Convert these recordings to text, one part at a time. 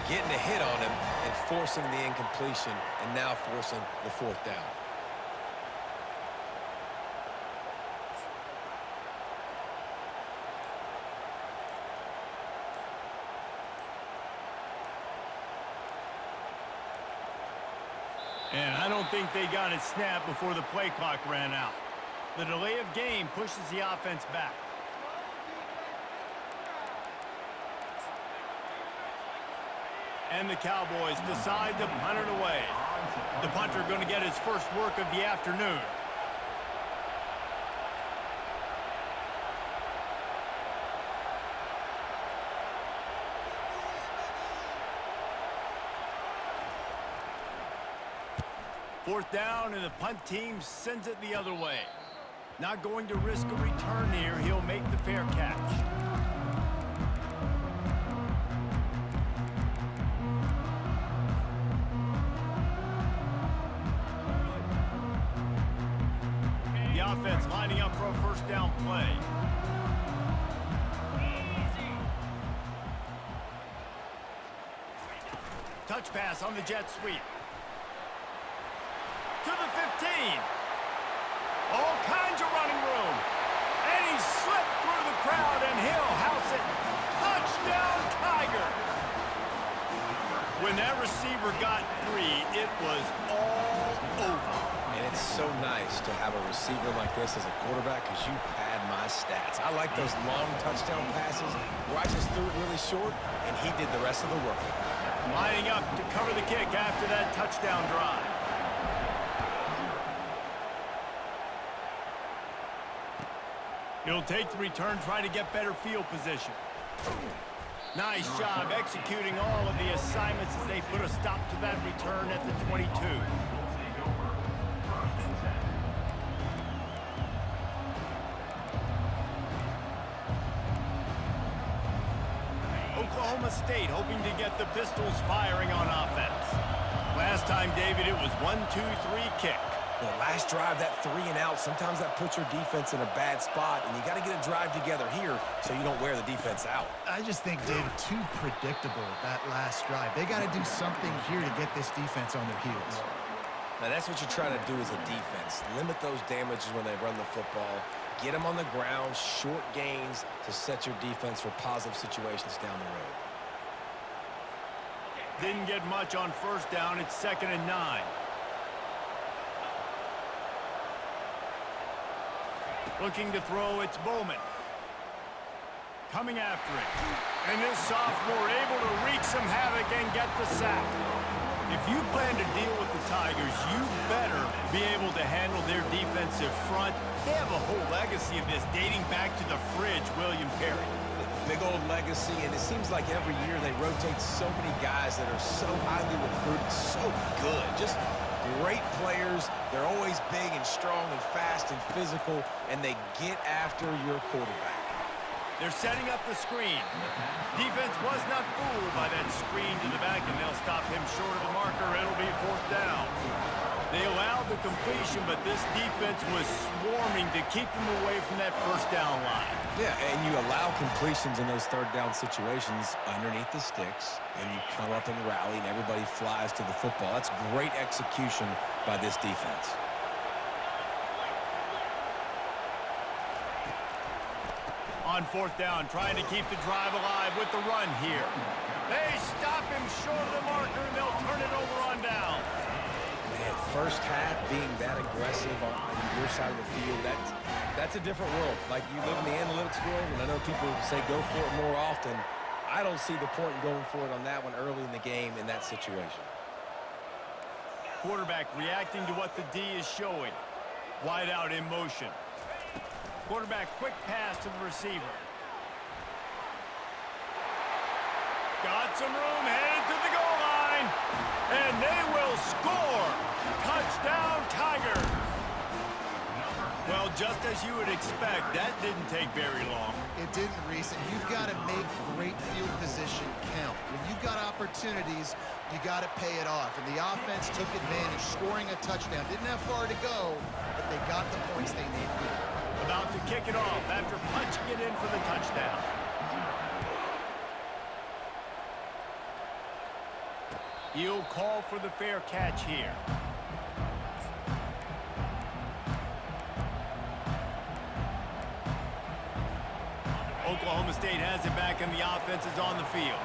getting a hit on him and forcing the incompletion and now forcing the fourth down. And I don't think they got it snapped before the play clock ran out. The delay of game pushes the offense back. And the Cowboys decide to punt it away. The punter going to get his first work of the afternoon. Fourth down, and the punt team sends it the other way. Not going to risk a return here. He'll make the fair catch. The offense lining up for a first down play. Touch pass on the jet sweep. To the 15. All kinds of running room. And he slipped through the crowd, and he'll house it. Touchdown, Tigers. When that receiver got free, it was all over. And it's so nice to have a receiver like this as a quarterback because you pad my stats. I like those long touchdown passes where I just threw it really short, and he did the rest of the work. Lining up to cover the kick after that touchdown drive. He'll take the return, trying to get better field position. Nice job executing all of the assignments as they put a stop to that return at the 22. Oklahoma State hoping to get the Pistols firing on offense. Last time, David, it was 1-2-3 kick. The last drive, that 3 and out, sometimes that puts your defense in a bad spot, and you got to get a drive together here so you don't wear the defense out. I just think, David, too predictable, that last drive. They got to do something here to get this defense on their heels. Now, that's what you're trying to do as a defense. Limit those damages when they run the football. Get them on the ground, short gains to set your defense for positive situations down the road. Didn't get much on first down. It's 2nd and 9. Looking to throw, it's Bowman. Coming after it. And this sophomore able to wreak some havoc and get the sack. If you plan to deal with the Tigers, you better be able to handle their defensive front. They have a whole legacy of this dating back to the fridge, William Perry. Big old legacy, and it seems like every year they rotate so many guys that are so highly recruited, so good. Just great players. They're always big and strong and fast and physical, and they get after your quarterback. They're setting up the screen. Defense was not fooled by that screen to the back, and they'll stop him short of the marker. It'll be 4th down. They allowed the completion, but this defense was swarming to keep them away from that first down line. Yeah, and you allow completions in those third down situations underneath the sticks, and you come up and rally, and everybody flies to the football. That's great execution by this defense. On 4th down, trying to keep the drive alive with the run here. They stop him short of the marker, and they'll turn it over on down. Man, first half being that aggressive on your side of the field, that's a different world. Like, you live in the analytics world, and I know people say go for it more often. I don't see the point in going for it on that one early in the game in that situation. Quarterback reacting to what the D is showing. Wide out in motion. Quarterback quick pass to the receiver. Got some room, headed to the goal line. And they will score. Touchdown, Tigers. Well, just as you would expect, that didn't take very long. It didn't, Reese, and you've got to make great field position count. When you've got opportunities, you got to pay it off. And the offense took advantage, scoring a touchdown. Didn't have far to go, but they got the points they needed. About to kick it off after punching it in for the touchdown. He'll call for the fair catch here. Oklahoma State has it back and the offense is on the field.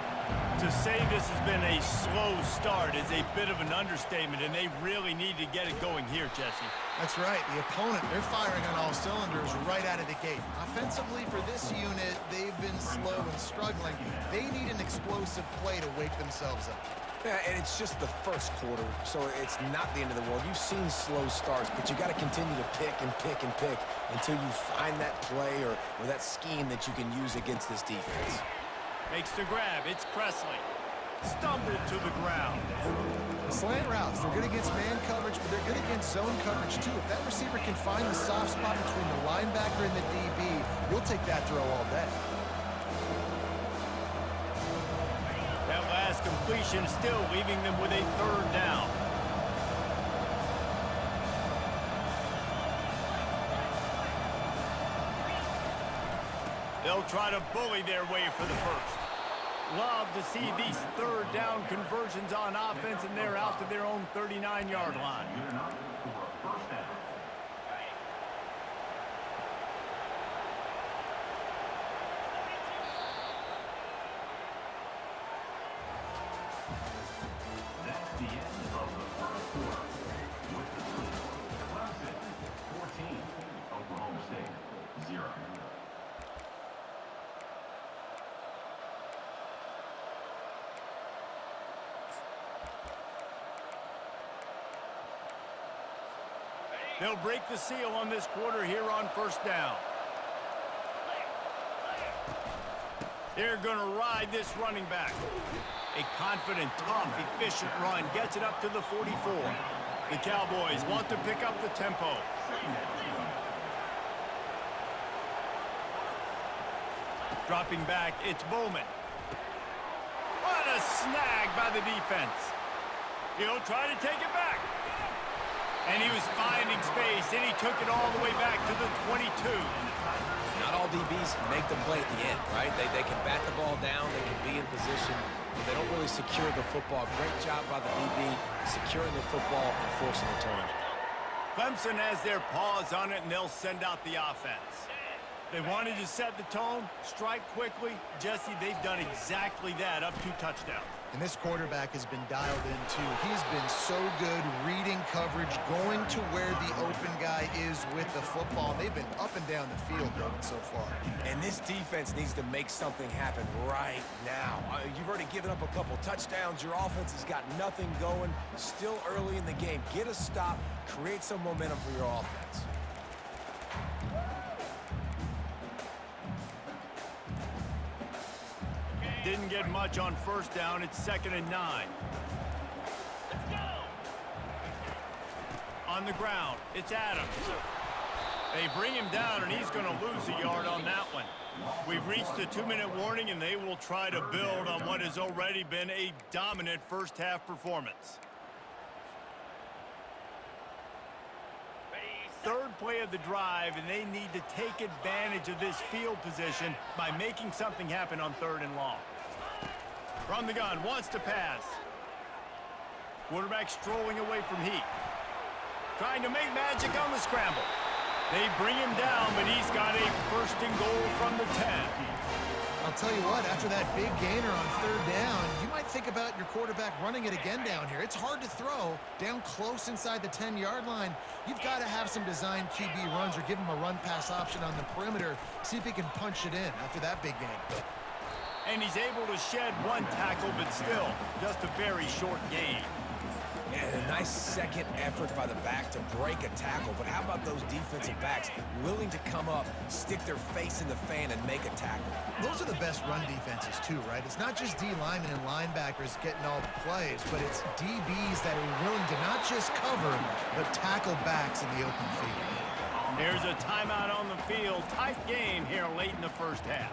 To say this has been a slow start is a bit of an understatement, and they really need to get it going here, Jesse. That's right. The opponent, they're firing on all cylinders right out of the gate. Offensively, for this unit, they've been slow and struggling. They need an explosive play to wake themselves up. Yeah, and it's just the first quarter, so it's not the end of the world. You've seen slow starts, but you got to continue to pick and pick and pick until you find that play or that scheme that you can use against this defense. Makes the grab. It's Presley. Stumbled to the ground. Slant routes, they're good against man coverage, but they're good against zone coverage, too. If that receiver can find the soft spot between the linebacker and the DB, you'll take that throw all day. That last completion still leaving them with a third down. They'll try to bully their way for the first. Love to see these third down conversions on offense, and they're out to their own 39-yard line. They'll break the seal on this quarter here on first down. They're going to ride this running back. A confident, tough, efficient run gets it up to the 44. The Cowboys want to pick up the tempo. Dropping back, it's Bowman. What a snag by the defense. He'll try to take it back. And he was finding space, and he took it all the way back to the 22. Not all DBs make the play at the end, right? They can bat the ball down, they can be in position, but they don't really secure the football. Great job by the DB securing the football and forcing the turnover. Clemson has their paws on it, and they'll send out the offense. They wanted to set the tone, strike quickly. Jesse, they've done exactly that, up 2 touchdowns. And this quarterback has been dialed in, too. He's been so good reading coverage, going to where the open guy is with the football. They've been up and down the field, David, so far. And this defense needs to make something happen right now. You've already given up a couple touchdowns. Your offense has got nothing going. Still early in the game. Get a stop. Create some momentum for your offense. Didn't get much on first down. It's 2nd and 9. On the ground, it's Adams. They bring him down, and he's going to lose a yard on that one. We've reached the 2-minute warning, and they will try to build on what has already been a dominant first-half performance. Third play of the drive, and they need to take advantage of this field position by making something happen on 3rd and long. From the gun, wants to pass. Quarterback strolling away from Heat. Trying to make magic on the scramble. They bring him down, but he's got a 1st and goal from the 10. I'll tell you what, after that big gainer on 3rd down, you might think about your quarterback running it again down here. It's hard to throw down close inside the 10-yard line. You've got to have some designed QB runs or give him a run-pass option on the perimeter. See if he can punch it in after that big gain. And he's able to shed 1 tackle, but still, just a very short gain. And a nice second effort by the back to break a tackle. But how about those defensive backs willing to come up, stick their face in the fan, and make a tackle? Those are the best run defenses, too, right? It's not just D linemen and linebackers getting all the plays, but it's DBs that are willing to not just cover, but tackle backs in the open field. There's a timeout on the field. Tight game here late in the first half.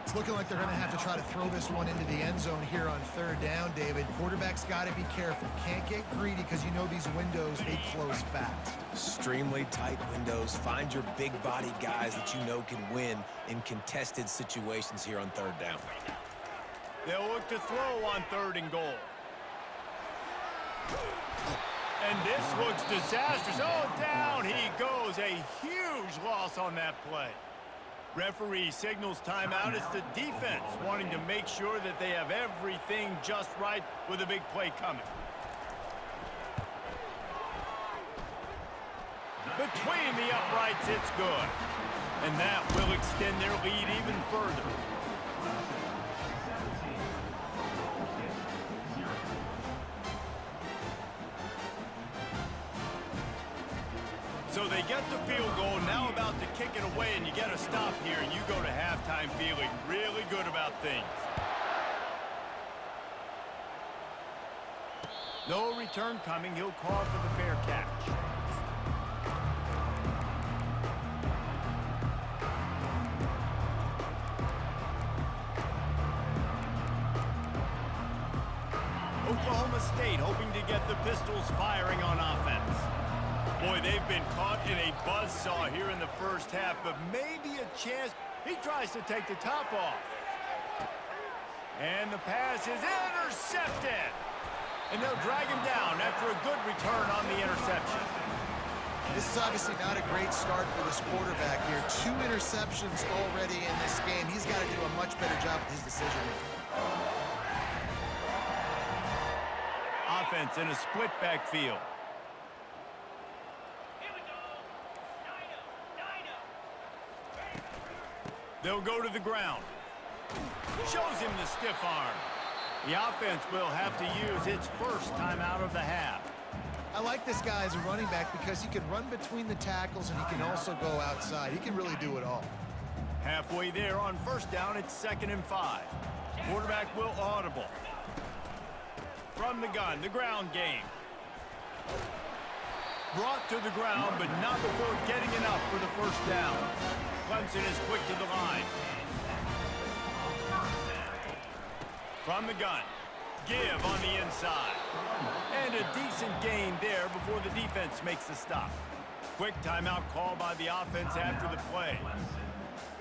It's looking like they're going to have to try to throw this one into the end zone here on 3rd down, David. Quarterback's got to be careful. Can't get greedy because you know these windows, they close fast. Extremely tight windows. Find your big body guys that you know can win in contested situations here on 3rd down. They'll look to throw on 3rd and goal. And this looks disastrous. Oh, down he goes. A huge loss on that play. Referee signals timeout. It's the defense wanting to make sure that they have everything just right with a big play coming. Between the uprights, it's good. And that will extend their lead even further. So they get the field goal, now about to kick it away, and you get a stop here, and you go to halftime feeling really good about things. No return coming. He'll call for the fair catch. Oklahoma State hoping to get the Pistols firing on offense. Boy, they've been caught in a buzzsaw here in the first half, but maybe a chance. He tries to take the top off. And the pass is intercepted. And they'll drag him down after a good return on the interception. This is obviously not a great start for this quarterback here. 2 interceptions already in this game. He's got to do a much better job with his decision-making. Offense in a split backfield. They'll go to the ground. Shows him the stiff arm. The offense will have to use its first timeout of the half. I like this guy as a running back because he can run between the tackles and he can also go outside. He can really do it all. Halfway there on first down, it's 2nd and 5. Quarterback will audible. From the gun, the ground game. Brought to the ground, but not before getting enough for the first down. Clemson is quick to the line. From the gun, give on the inside. And a decent gain there before the defense makes the stop. Quick timeout call by the offense after the play.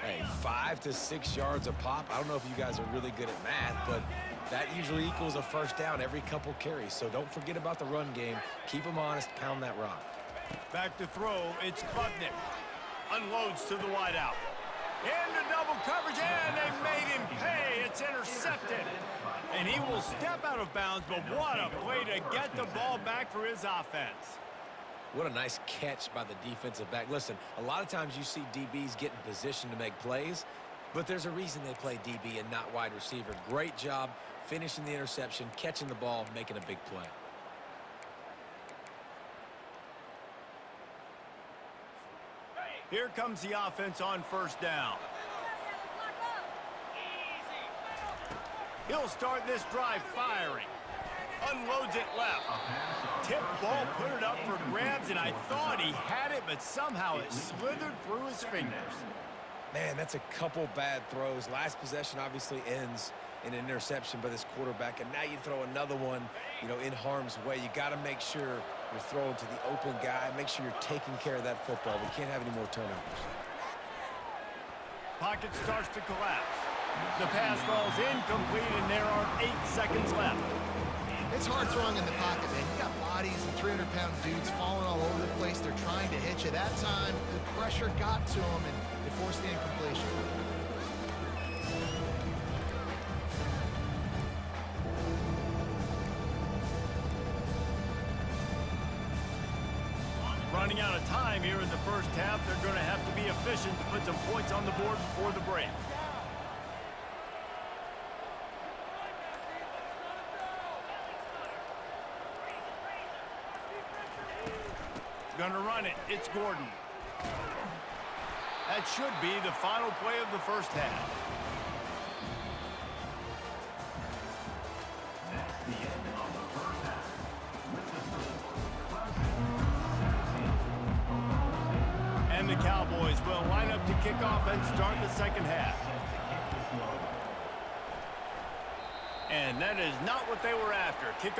Hey, 5 to 6 yards a pop. I don't know if you guys are really good at math, but that usually equals a first down every couple carries. So don't forget about the run game. Keep them honest. Pound that rock. Back to throw. It's Klubnik. Unloads to the wideout. Into double coverage, and they made him pay. It's intercepted. And he will step out of bounds, but what a play to get the ball back for his offense. What a nice catch by the defensive back. Listen, a lot of times you see DBs get in position to make plays, but there's a reason they play DB and not wide receiver. Great job finishing the interception, catching the ball, making a big play. Here comes the offense on first down. He'll start this drive firing. Unloads it left. Tip ball, put it up for grabs, and I thought he had it, but somehow it slithered through his fingers. Man, that's a couple bad throws. Last possession obviously ends in an interception by this quarterback, and now you throw another one, in harm's way. You got to make sure you're throwing to the open guy. Make sure you're taking care of that football. We can't have any more turnovers. Pocket starts to collapse. The pass falls incomplete, and there are 8 seconds left. It's hard throwing in the pocket, man. You got bodies and 300-pound dudes falling all over the place. They're trying to hit you. That time, the pressure got to them, and they forced the incompletion. Running out of time here in the first half. They're going to have to be efficient to put some points on the board before the break. Gonna run it. It's Gordon. That should be the final play of the first half. That's the end of the first half. With the And the Cowboys will line up to kick off and start the second half. And that is not what they were after. Kick